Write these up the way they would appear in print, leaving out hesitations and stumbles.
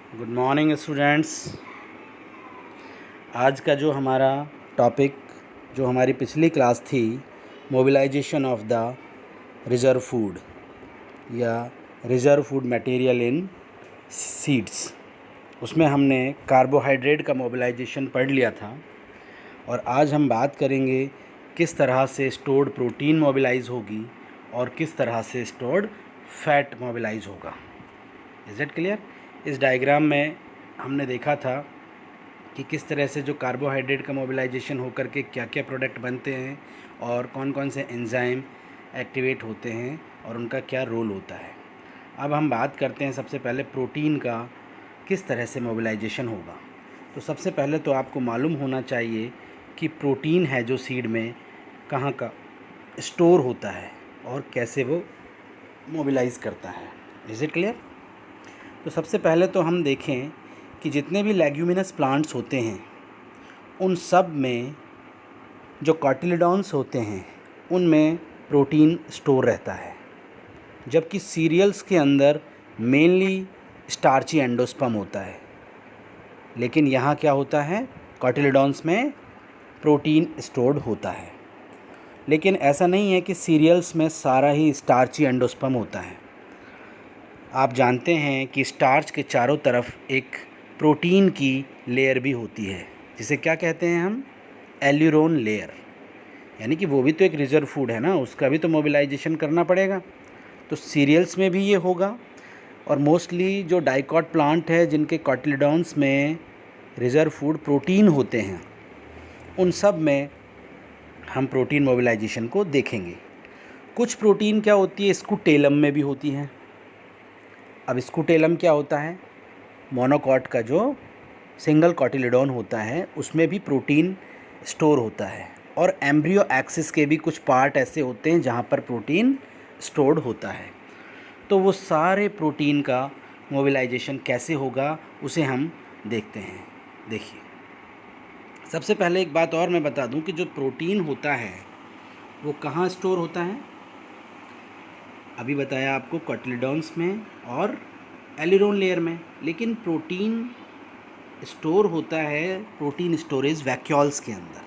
Good morning students. आज का जो हमारा टॉपिक जो हमारी पिछली क्लास थी, mobilisation of the reserve food या reserve food material in seeds, उसमें हमने कार्बोहाइड्रेट का मोबिलाइजेशन पढ़ लिया था। और आज हम बात करेंगे किस तरह से स्टोर्ड प्रोटीन मोबिलाइज़ होगी और किस तरह से स्टोर्ड फैट मोबिलाइज़ होगा। Is it clear? इस डायग्राम में हमने देखा था कि किस तरह से जो कार्बोहाइड्रेट का मोबिलाइजेशन होकर के क्या क्या प्रोडक्ट बनते हैं और कौन कौन से एंजाइम एक्टिवेट होते हैं और उनका क्या रोल होता है। अब हम बात करते हैं सबसे पहले प्रोटीन का किस तरह से मोबिलाइजेशन होगा। तो सबसे पहले तो आपको मालूम होना चाहिए कि प्रोटीन है जो सीड में कहाँ का स्टोर होता है और कैसे वो मोबिलाइज़ करता है। Is it clear? तो सबसे पहले तो हम देखें कि जितने भी लेग्यूमिनस प्लांट्स होते हैं उन सब में जो कॉटिलिडॉन्स होते हैं उनमें प्रोटीन स्टोर रहता है, जबकि सीरियल्स के अंदर मेनली स्टार्ची एंडोस्पर्म होता है। लेकिन यहाँ क्या होता है, कॉटिलिडॉन्स में प्रोटीन स्टोर्ड होता है। लेकिन ऐसा नहीं है कि सीरियल्स में सारा ही स्टार्ची एंडोस्पर्म होता है। आप जानते हैं कि स्टार्च के चारों तरफ एक प्रोटीन की लेयर भी होती है, जिसे क्या कहते हैं हम, एल्यूरोन लेयर। यानी कि वो भी तो एक रिज़र्व फूड है ना, उसका भी तो मोबिलाइजेशन करना पड़ेगा। तो सीरियल्स में भी ये होगा। और मोस्टली जो डाइकॉट प्लांट है जिनके कॉटिलिडॉन्स में रिज़र्व फूड प्रोटीन होते हैं, उन सब में हम प्रोटीन मोबिलाइजेशन को देखेंगे। कुछ प्रोटीन क्या होती है, स्कूटेलम में भी होती हैं। अब स्कूटेलम क्या होता है, मोनोकॉट का जो सिंगल कॉटिलिडॉन होता है उसमें भी प्रोटीन स्टोर होता है। और एम्ब्रियो एक्सिस के भी कुछ पार्ट ऐसे होते हैं जहाँ पर प्रोटीन स्टोर्ड होता है। तो वो सारे प्रोटीन का मोबिलाइजेशन कैसे होगा उसे हम देखते हैं। देखिए, सबसे पहले एक बात और मैं बता दूं कि जो प्रोटीन होता है वो कहाँ स्टोर होता है। अभी बताया आपको कॉटिलिडॉन्स में और एलिरोन लेयर में। लेकिन प्रोटीन स्टोर होता है प्रोटीन स्टोरेज वैक्यूल्स के अंदर।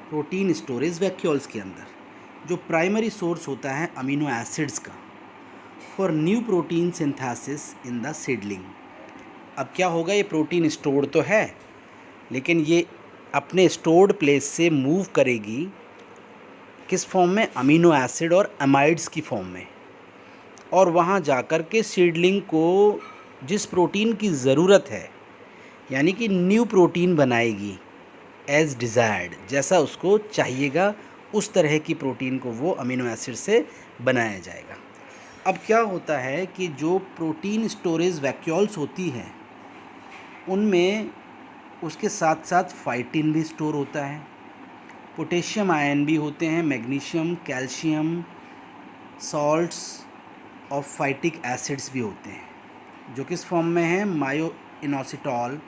प्रोटीन स्टोरेज वैक्यूल्स के अंदर जो प्राइमरी सोर्स होता है अमीनो एसिड्स का for new protein synthesis in the seedling. अब क्या होगा, ये प्रोटीन स्टोर्ड तो है लेकिन ये अपने स्टोर्ड प्लेस से मूव करेगी किस फॉर्म में, अमीनो एसिड और अमाइड्स की फॉर्म में। और वहाँ जाकर के सीडलिंग को जिस प्रोटीन की ज़रूरत है यानी कि न्यू प्रोटीन बनाएगी एज़ डिज़ायर्ड, जैसा उसको चाहिएगा उस तरह की प्रोटीन को वो अमीनो एसिड से बनाया जाएगा। अब क्या होता है कि जो प्रोटीन स्टोरेज वैक्यूल्स होती हैं उनमें उसके साथ साथ फाइटिन भी स्टोर होता है, पोटेशियम आयन भी होते हैं, मैग्नीशियम, कैल्शियम, सॉल्ट्स और फाइटिक एसिड्स भी होते हैं जो किस फॉर्म में है, मायो इनोसिटॉल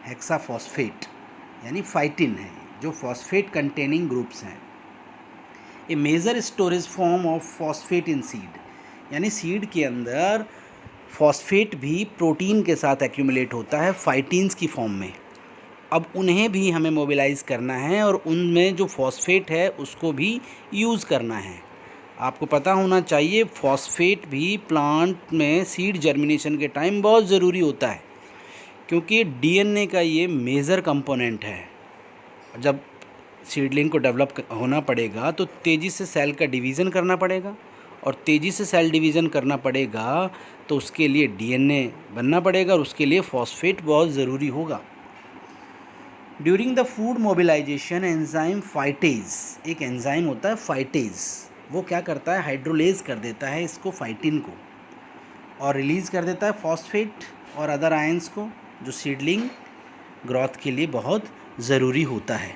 हेक्साफॉस्फेट यानी फाइटिन है, जो फॉस्फेट कंटेनिंग ग्रुप्स हैं। A major storage form of phosphate in seed, यानी सीड के अंदर फॉस्फेट भी प्रोटीन के साथ एक्यूमुलेट होता है फाइटिन्स की फॉर्म में। अब उन्हें भी हमें मोबिलाइज़ करना है और उनमें जो फॉस्फेट है उसको भी यूज़ करना है। आपको पता होना चाहिए फॉस्फेट भी प्लांट में सीड जर्मिनेशन के टाइम बहुत ज़रूरी होता है, क्योंकि डीएनए का ये मेजर कंपोनेंट है। जब सीडलिंग को डेवलप होना पड़ेगा तो तेज़ी से सेल का डिवीज़न करना पड़ेगा, और तेज़ी से सेल डिवीज़न करना पड़ेगा तो उसके लिए डीएनए बनना पड़ेगा और उसके लिए फॉस्फेट बहुत ज़रूरी होगा। During the food mobilisation enzyme phytase, एक एंजाइम होता है फाइटेज, वो क्या करता है, हाइड्रोलेज कर देता है इसको फाइटिन को और रिलीज़ कर देता है फॉस्फेट और अदर आयंस को, जो सीडलिंग ग्रोथ के लिए बहुत ज़रूरी होता है।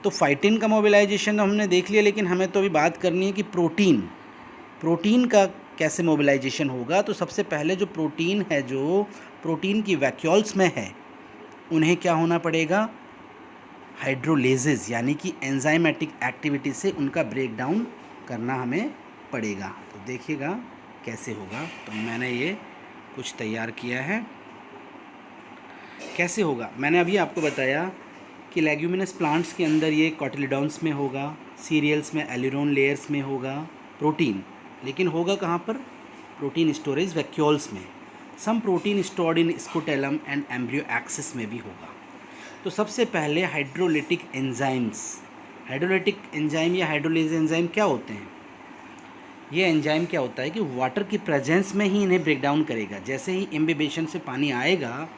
तो फाइटिन का मोबिलाइजेशन तो हमने देख लिया, लेकिन हमें तो अभी बात करनी है कि प्रोटीन का कैसे मोबिलाइजेशन होगा। तो सबसे पहले जो प्रोटीन है, जो प्रोटीन की वैक्यूल्स में है, उन्हें क्या होना पड़ेगा, हाइड्रोलेजेस यानी कि एंजाइमेटिक एक्टिविटी से उनका ब्रेक डाउन करना हमें पड़ेगा। तो देखिएगा कैसे होगा। तो मैंने ये कुछ तैयार किया है। कैसे होगा? मैंने अभी आपको बताया कि लेग्यूमिनस प्लांट्स के अंदर ये कॉटिलिडॉन्स में होगा, सीरियल्स में एल्यूरोन लेयर्स में होगा प्रोटीन, लेकिन होगा कहाँ पर? प्रोटीन स्टोरेज वैक्यूल्स में। Some protein stored in scutellum and embryo axis में भी होगा। तो सबसे पहले हाइड्रोलिटिक एंजाइम्स, हाइड्रोलिटिक एंजाइम या हाइड्रोलेज एंजाइम क्या होते हैं? ये एंजाइम क्या होता है कि वाटर की प्रेजेंस में ही इन्हें ब्रेक डाउन करेगा। जैसे ही इम्बिबेशन से पानी आएगा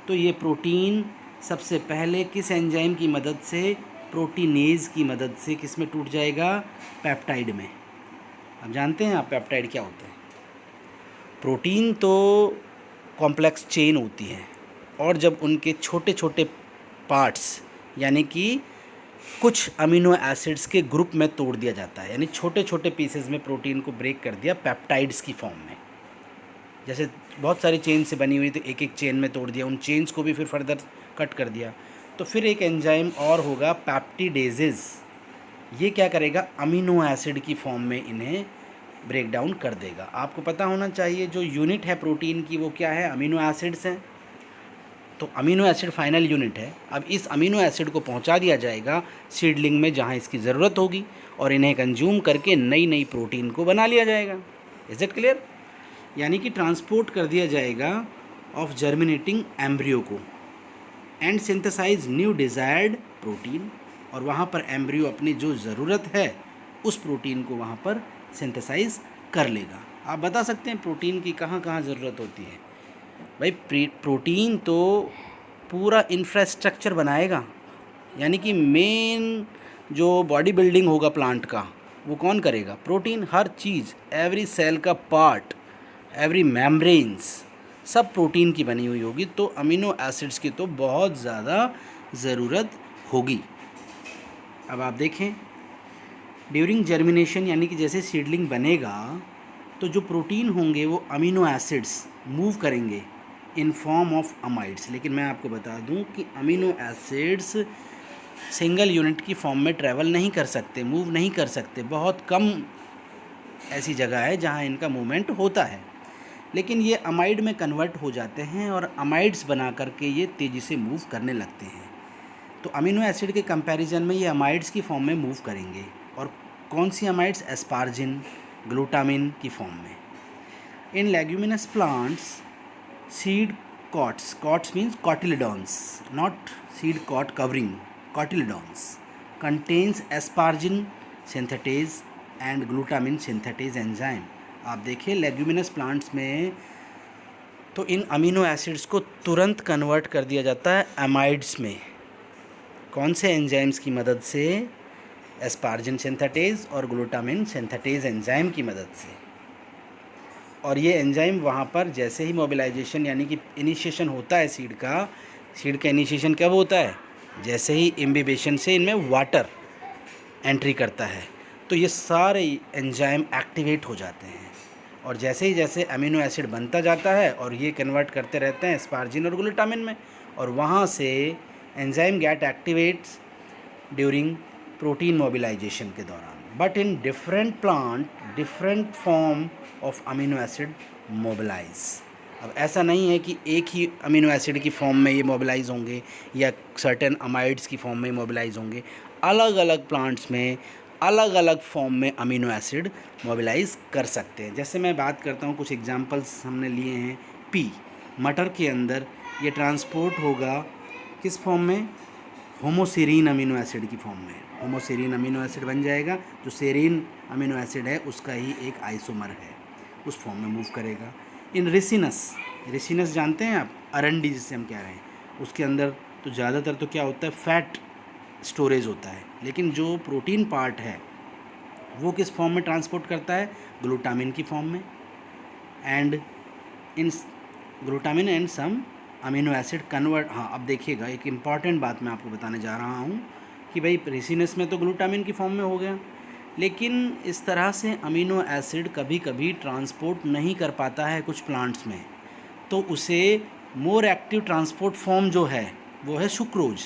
तो ये प्रोटीन सबसे पहले किस एंजाइम की मदद से, प्रोटीनेज की मदद से किस में टूट जाएगा? पेप्टाइड में। अब जानते हैं आप पेप्टाइड क्या होते हैं? प्रोटीन तो कॉम्प्लेक्स चेन होती है, और जब उनके छोटे छोटे पार्ट्स यानी कि कुछ अमीनो एसिड्स के ग्रुप में तोड़ दिया जाता है, यानी छोटे छोटे पीसेस में प्रोटीन को ब्रेक कर दिया पेप्टाइड्स की फॉर्म में। जैसे बहुत सारी चेन से बनी हुई तो एक एक चेन में तोड़ दिया, उन चेन्स को भी फिर फर्दर कट कर दिया। तो फिर एक एंजाइम और होगा पेप्टिडेजेस। ये क्या करेगा? अमीनो एसिड की फॉर्म में इन्हें ब्रेक डाउन कर देगा। आपको पता होना चाहिए जो यूनिट है प्रोटीन की वो क्या है? अमीनो एसिड्स हैं। तो अमीनो एसिड फाइनल यूनिट है। अब इस अमीनो एसिड को पहुंचा दिया जाएगा सीडलिंग में जहां इसकी ज़रूरत होगी, और इन्हें कंज्यूम करके नई नई प्रोटीन को बना लिया जाएगा। Is it clear? यानी कि ट्रांसपोर्ट कर दिया जाएगा ऑफ जर्मिनेटिंग एम्ब्रियो को and synthesize new desired protein, और वहाँ पर एम्ब्रियो अपनी जो ज़रूरत है उस प्रोटीन को वहाँ पर सिंथेसाइज कर लेगा। आप बता सकते हैं प्रोटीन की कहाँ कहाँ ज़रूरत होती है? भाई प्रोटीन तो पूरा इंफ्रास्ट्रक्चर बनाएगा, यानी कि मेन जो बॉडी बिल्डिंग होगा प्लांट का वो कौन करेगा? प्रोटीन। हर चीज़, एवरी सेल का पार्ट, एवरी मेम्ब्रेन्स सब प्रोटीन की बनी हुई होगी। तो अमीनो एसिड्स की तो बहुत ज़्यादा ज़रूरत होगी। अब आप देखें ड्यूरिंग जर्मिनेशन, यानी कि जैसे सीडलिंग बनेगा तो जो प्रोटीन होंगे वो अमीनो एसिड्स मूव करेंगे इन फॉर्म ऑफ अमाइड्स। लेकिन मैं आपको बता दूं कि अमीनो एसिड्स सिंगल यूनिट की फॉर्म में ट्रैवल नहीं कर सकते, मूव नहीं कर सकते। बहुत कम ऐसी जगह है जहां इनका मूवमेंट होता है, लेकिन ये अमाइड में कन्वर्ट हो जाते हैं और अमाइड्स बना करके ये तेज़ी से मूव करने लगते हैं। तो अमीनो एसिड के कंपैरिजन में ये अमाइड्स की फॉर्म में मूव करेंगे। और कौन सी अमाइड्स? एस्पार्जिन, ग्लूटामिन की फॉर्म में। In leguminous plants seed cots means cotyledons, not seed cot covering, cotyledons contains asparagine synthetase and glutamine synthetase enzyme। आप देखिए लेग्यूमिनस प्लांट्स में तो इन अमीनो एसिड्स को तुरंत कन्वर्ट कर दिया जाता है एमाइड्स में। कौन से एंजाइम्स की मदद से? एस्पार्जिन सिंथेटेज और ग्लूटामिन सिंथेटेज एंजाइम की मदद से। और ये एंजाइम वहाँ पर जैसे ही मोबिलाइजेशन यानी कि इनिशिएशन होता है सीड का इनिशिएशन कब होता है? जैसे ही इम्बिबेशन से इनमें वाटर एंट्री करता है तो ये सारे एंजाइम एक्टिवेट हो जाते हैं, और जैसे ही जैसे अमीनो एसिड बनता जाता है और ये कन्वर्ट करते रहते हैं एस्पार्जिन और ग्लूटामिन में, और वहाँ से enzyme get activates during protein mobilization के दौरान। But in different plant different form of amino acid mobilize. अब ऐसा नहीं है कि एक ही अमीनो एसिड की फॉर्म में ये मोबिलाइज होंगे या सर्टेन अमाइड्स की फॉर्म में मोबिलाइज होंगे। अलग अलग प्लांट्स में अलग अलग फॉर्म में अमीनो एसिड मोबिलाइज कर सकते हैं। जैसे मैं बात करता हूँ, कुछ एग्जांपल्स हमने लिए हैं। पी, मटर के अंदर ये ट्रांसपोर्ट होगा किस फॉर्म में? होमोसेरीन अमीनो एसिड की फॉर्म में। होमोसेरीन अमीनो एसिड बन जाएगा, जो सेरीन अमीनो एसिड है उसका ही एक आइसोमर है, उस फॉर्म में मूव करेगा। इन रेसिनस जानते हैं आप? अरंडी जिससे हम कह रहे हैं, उसके अंदर तो ज़्यादातर तो क्या होता है? फैट स्टोरेज होता है, लेकिन जो प्रोटीन पार्ट है वो किस फॉर्म में ट्रांसपोर्ट करता है? ग्लूटामिन की फॉर्म में। And in glutamine and some amino acid convert. हाँ, अब देखिएगा एक इम्पॉर्टेंट बात मैं आपको बताने जा रहा हूँ कि भाई रेसिनस में तो ग्लूटामिन की फॉर्म में हो गया, लेकिन इस तरह से अमीनो एसिड कभी कभी ट्रांसपोर्ट नहीं कर पाता है कुछ प्लांट्स में, तो उसे मोर एक्टिव ट्रांसपोर्ट फॉर्म जो है वो है सुक्रोज।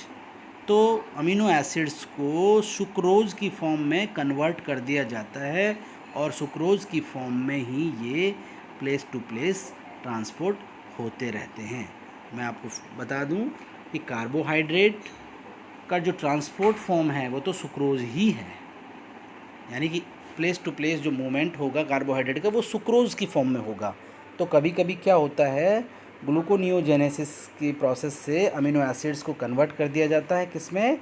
तो अमीनो एसिड्स को सुक्रोज की फॉर्म में कन्वर्ट कर दिया जाता है, और सुक्रोज की फॉर्म में ही ये प्लेस टू प्लेस ट्रांसपोर्ट होते रहते हैं। मैं आपको बता दूं कि कार्बोहाइड्रेट का जो ट्रांसपोर्ट फॉर्म है वो तो सुक्रोज़ ही है, यानी कि प्लेस टू प्लेस जो मूवमेंट होगा कार्बोहाइड्रेट का वो सुक्रोज़ की फॉर्म में होगा। तो कभी कभी क्या होता है, ग्लूकोनियोजेनेसिस की प्रोसेस से अमीनो एसिड्स को कन्वर्ट कर दिया जाता है, किसमें,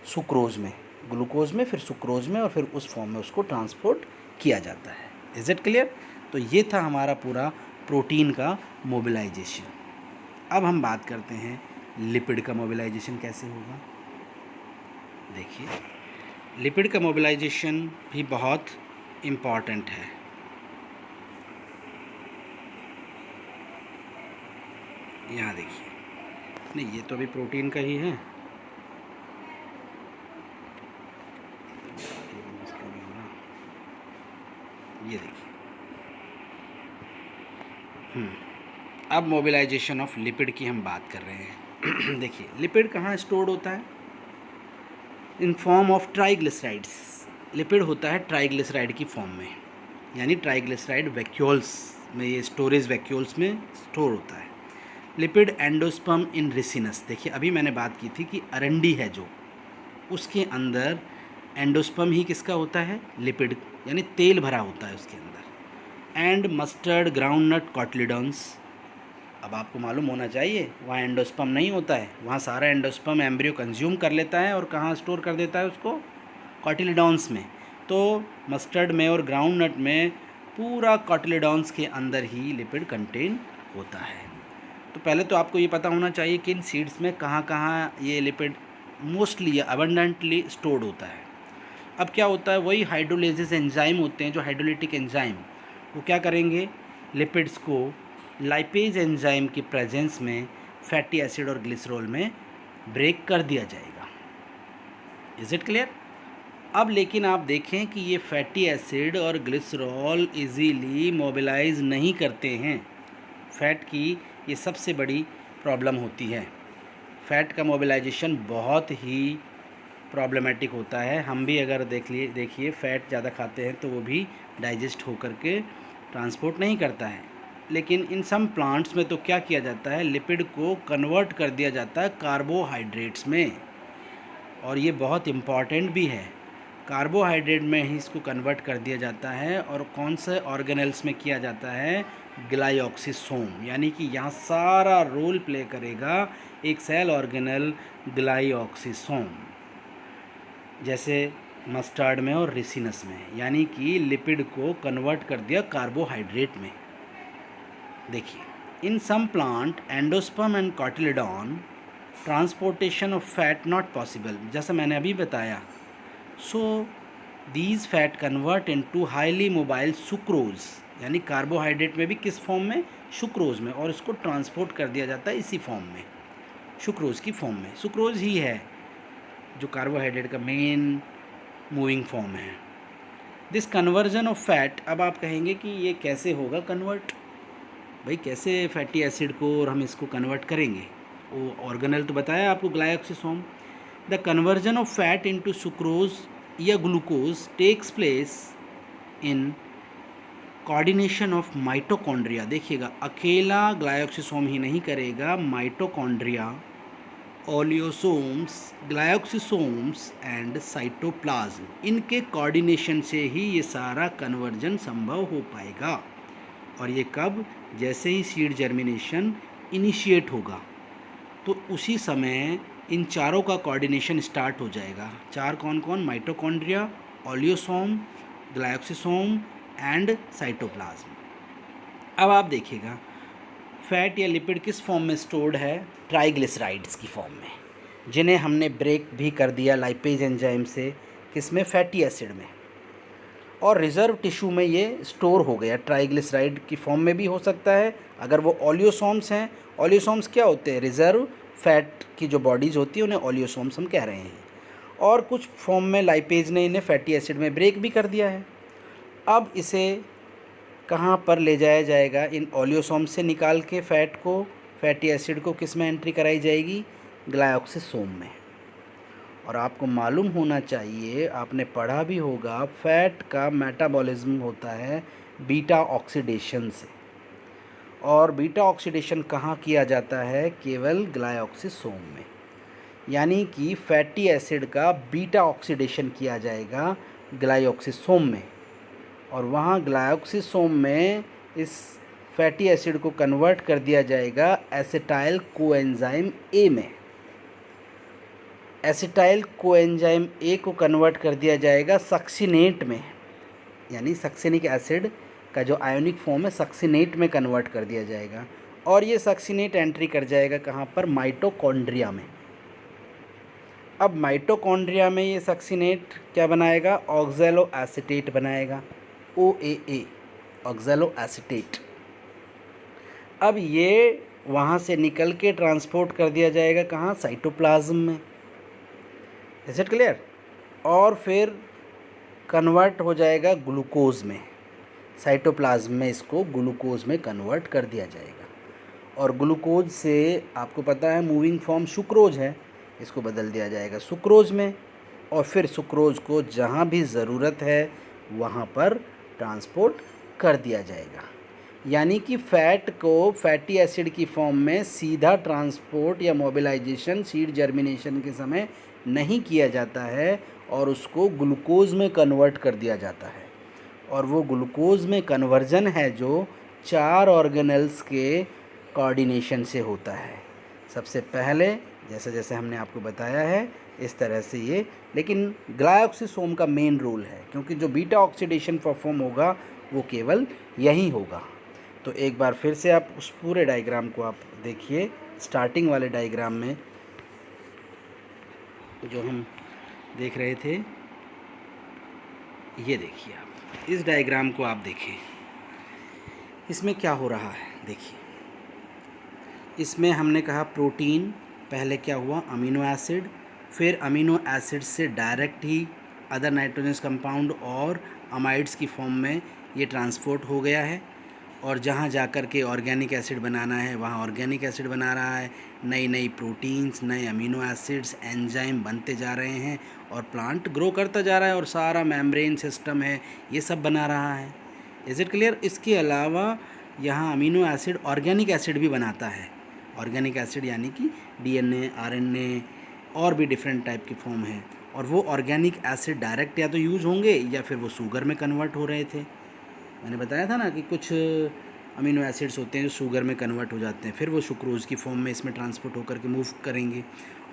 सुक्रोज़ में, ग्लूकोज में, फिर सुक्रोज़ में, और फिर उस फॉर्म में उसको ट्रांसपोर्ट किया जाता है। Is it clear? तो ये था हमारा पूरा प्रोटीन का मोबिलाइजेशन। अब हम बात करते हैं लिपिड का मोबिलाइजेशन कैसे होगा। देखिए, लिपिड का मोबिलाइजेशन भी बहुत इम्पॉर्टेंट है। यहाँ देखिए, नहीं ये तो अभी प्रोटीन का ही है, ये देखिए। अब मोबिलाइजेशन ऑफ लिपिड की हम बात कर रहे हैं। देखिए, लिपिड कहाँ स्टोर्ड होता है, in form of triglycerides. Lipid होता है ट्राइग्लिसराइड की फॉर्म में, यानी ट्राइग्लिसराइड वैक्यूल्स में, ये स्टोरेज वैक्यूल्स में स्टोर होता है। लिपिड एंडोस्पर्म इन रिसिनस। देखिए, अभी मैंने बात की थी कि अरंडी है जो, उसके अंदर एंडोस्पर्म ही किसका होता है, लिपिड, यानी तेल भरा होता है उसके अंदर। And mustard groundnut cotyledons. अब आपको मालूम होना चाहिए, वहाँ एंडोस्पर्म नहीं होता है, वहाँ सारा एंडोस्पर्म एम्ब्रियो कंज्यूम कर लेता है और कहाँ स्टोर कर देता है उसको, कॉटिलिडॉन्स में। तो मस्टर्ड में और ग्राउंडनट में पूरा कॉटिलिडॉन्स के अंदर ही लिपिड कंटेन होता है। तो पहले तो आपको ये पता होना चाहिए कि इन सीड्स में कहाँ कहाँ ये लिपिड मोस्टली या अबंडेंटली स्टोर्ड होता है। अब क्या होता है, वही हाइड्रोलिसिस एंजाइम होते हैं, जो हाइड्रोलिटिक एंजाइम, वो क्या करेंगे, लिपिड्स को लाइपेज एंजाइम की प्रेजेंस में फैटी एसिड और ग्लिसरॉल में ब्रेक कर दिया जाएगा। Is it clear? अब लेकिन आप देखें कि ये फैटी एसिड और ग्लिसरॉल इजीली मोबिलाइज नहीं करते हैं। फैट की ये सबसे बड़ी प्रॉब्लम होती है। फैट का मोबिलाइजेशन बहुत ही प्रॉब्लमेटिक होता है। हम भी अगर देखिए फ़ैट ज़्यादा खाते हैं तो वो भी डाइजेस्ट होकर के ट्रांसपोर्ट नहीं करता है। लेकिन इन सम प्लांट्स में तो क्या किया जाता है, लिपिड को कन्वर्ट कर दिया जाता है कार्बोहाइड्रेट्स में, और ये बहुत इम्पॉर्टेंट भी है। कार्बोहाइड्रेट में ही इसको कन्वर्ट कर दिया जाता है, और कौन से ऑर्गेनेल्स में किया जाता है, ग्लाइऑक्सिसोम, यानी कि यहाँ सारा रोल प्ले करेगा एक सेल ऑर्गेनल ग्लाइऑक्सिसोम, जैसे मस्टर्ड में और रिसिनस में, यानी कि लिपिड को कन्वर्ट कर दिया कार्बोहाइड्रेट में। देखिए, in some plant endosperm and cotyledon transportation of fat not possible, जैसा मैंने अभी बताया। So these fat convert into highly mobile sucrose, यानी कार्बोहाइड्रेट में भी किस फॉर्म में, सुक्रोज में, और इसको ट्रांसपोर्ट कर दिया जाता है इसी फॉर्म में, सुक्रोज की फॉर्म में। सुक्रोज ही है जो कार्बोहाइड्रेट का मेन मूविंग फॉर्म है। दिस कन्वर्जन ऑफ फैट, अब आप कहेंगे कि ये कैसे होगा कन्वर्ट, भाई कैसे फैटी एसिड को और हम इसको कन्वर्ट करेंगे, वो ऑर्गेनेल तो बताया आपको, glyoxysome. The conversion of fat into sucrose या glucose takes place in coordination of mitochondria. देखिएगा, अकेला ग्लाइऑक्सिसोम ही नहीं करेगा, mitochondria, oleosomes, glyoxysomes and cytoplasm, इनके कोऑर्डिनेशन से ही ये सारा कन्वर्जन संभव हो पाएगा। और ये कब, जैसे ही सीड जर्मिनेशन इनिशिएट होगा तो उसी समय इन चारों का कोऑर्डिनेशन स्टार्ट हो जाएगा। चार कौन कौन, माइटोकॉन्ड्रिया, ओलियोसोम, ग्लाइऑक्सिसोम एंड साइटोप्लाज्म। अब आप देखिएगा, फैट या लिपिड किस फॉर्म में स्टोर्ड है, ट्राइग्लिसराइड्स की फॉर्म में, जिन्हें हमने ब्रेक भी कर दिया लाइपेज एंजाइम से, किसमें, फैटी एसिड में, और रिज़र्व टिश्यू में ये स्टोर हो गया। ट्राइग्लिसराइड की फॉर्म में भी हो सकता है अगर वो ओलियोसोम्स हैं। ओलियोसोम्स क्या होते हैं, रिज़र्व फैट की जो बॉडीज़ होती है उन्हें ओलियोसोम्स हम कह रहे हैं। और कुछ फॉर्म में लाइपेज ने इन्हें फैटी एसिड में ब्रेक भी कर दिया है। अब इसे कहाँ पर ले जाया जाएगा, इन ओलियोसोम से निकाल के फैट को, फैटी एसिड को किस में एंट्री कराई जाएगी, ग्लाइऑक्सिसोम में। और आपको मालूम होना चाहिए, आपने पढ़ा भी होगा, फैट का मेटाबॉलिज्म होता है बीटा ऑक्सीडेशन से, और बीटा ऑक्सीडेशन कहाँ किया जाता है? केवल ग्लाइऑक्सिसोम में। यानी कि फैटी एसिड का बीटा ऑक्सीडेशन किया जाएगा ग्लाइऑक्सिसोम में, और वहाँ ग्लाइऑक्सिसोम में इस फैटी एसिड को कन्वर्ट कर दिया जाएगा एसिटाइल कोएंजाइम ए में। एसिटाइल कोएंजाइम ए को कन्वर्ट कर दिया जाएगा सक्सिनेट में, यानी सक्सिनिक एसिड का जो आयोनिक फॉर्म है सक्सिनेट में कन्वर्ट कर दिया जाएगा, और ये सक्सिनेट एंट्री कर जाएगा कहाँ पर? माइटोकॉन्ड्रिया में। अब माइटोकॉन्ड्रिया में ये सक्सिनेट क्या बनाएगा? ऑक्सैलो एसीटेट बनाएगा, OAA, ऑक्सैलो एसीटेट। अब ये वहाँ से निकल के ट्रांसपोर्ट कर दिया जाएगा कहाँ? साइटोप्लाज्म में। Is it clear? और फिर कन्वर्ट हो जाएगा ग्लूकोज में। साइटोप्लाज्म में इसको ग्लूकोज में कन्वर्ट कर दिया जाएगा, और ग्लूकोज से आपको पता है मूविंग फॉर्म सुक्रोज है, इसको बदल दिया जाएगा सुक्रोज में, और फिर सुक्रोज को जहाँ भी ज़रूरत है वहाँ पर ट्रांसपोर्ट कर दिया जाएगा। यानी कि फ़ैट को फैटी एसिड की फॉर्म में सीधा ट्रांसपोर्ट या मोबिलाइजेशन सीड जर्मिनेशन के समय नहीं किया जाता है, और उसको ग्लूकोज में कन्वर्ट कर दिया जाता है। और वो ग्लूकोज में कन्वर्जन है जो 4 ऑर्गेनेल्स के कोऑर्डिनेशन से होता है। सबसे पहले जैसे जैसे हमने आपको बताया है इस तरह से ये, लेकिन ग्लाइऑक्सिसोम का मेन रोल है, क्योंकि जो बीटा ऑक्सीडेशन परफॉर्म होगा वो केवल यही होगा। तो एक बार फिर से आप उस पूरे डायग्राम को आप देखिए। स्टार्टिंग वाले डायग्राम में जो हम देख रहे थे, ये देखिए आप इस डायग्राम को आप देखें, इसमें क्या हो रहा है देखिए। इसमें हमने कहा प्रोटीन, पहले क्या हुआ? अमीनो एसिड, फिर अमीनो एसिड से डायरेक्ट ही अदर नाइट्रोजनस कंपाउंड और अमाइड्स की फॉर्म में ये ट्रांसपोर्ट हो गया है, और जहाँ जाकर के ऑर्गेनिक एसिड बनाना है वहाँ ऑर्गेनिक एसिड बना रहा है। नई नई प्रोटीन्स, नए अमीनो एसिड्स, एंजाइम बनते जा रहे हैं, और प्लांट ग्रो करता जा रहा है, और सारा मेम्ब्रेन सिस्टम है ये सब बना रहा है। Is it clear? इसके अलावा यहाँ अमीनो एसिड ऑर्गेनिक एसिड भी बनाता है। ऑर्गेनिक एसिड यानी कि DNA, RNA और भी डिफरेंट टाइप की फॉर्म है, और वो ऑर्गेनिक एसिड डायरेक्ट या तो यूज़ होंगे या फिर वो शुगर में कन्वर्ट हो रहे थे। मैंने बताया था ना कि कुछ अमीनो एसिड्स होते हैं जो शुगर में कन्वर्ट हो जाते हैं, फिर वो सुक्रोज की फॉर्म में इसमें ट्रांसपोर्ट होकर के मूव करेंगे।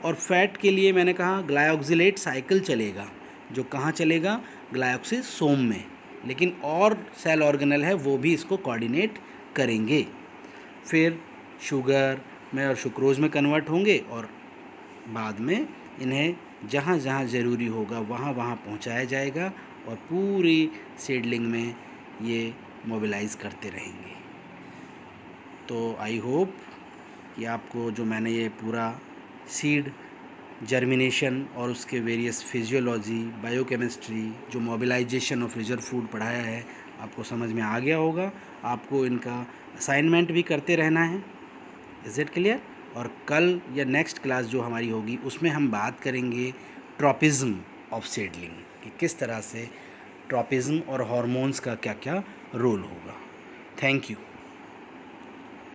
और फैट के लिए मैंने कहा ग्लाइऑक्सिलेट साइकिल चलेगा, जो कहाँ चलेगा? ग्लाइऑक्सिसोम में, लेकिन और सेल ऑर्गेनल है वो भी इसको कोऑर्डिनेट करेंगे। फिर शुगर में और सुक्रोज में कन्वर्ट होंगे, और बाद में इन्हें जहाँ जहाँ ज़रूरी होगा वहाँ वहाँ पहुँचाया जाएगा, और पूरी सीडलिंग में ये मोबिलाइज़ करते रहेंगे। तो आई होप कि आपको जो मैंने ये पूरा सीड जर्मिनेशन और उसके वेरियस फिजियोलॉजी, बायोकेमिस्ट्री, जो मोबिलाइजेशन ऑफ रिजर्व फूड पढ़ाया है आपको समझ में आ गया होगा। आपको इनका असाइनमेंट भी करते रहना है। Is it clear? और कल या नेक्स्ट क्लास जो हमारी होगी उसमें हम बात करेंगे ट्रॉपिज्म ऑफ सीडलिंग, कि किस तरह से ट्रॉपिज्म और हार्मोन्स का क्या क्या रोल होगा। Thank you.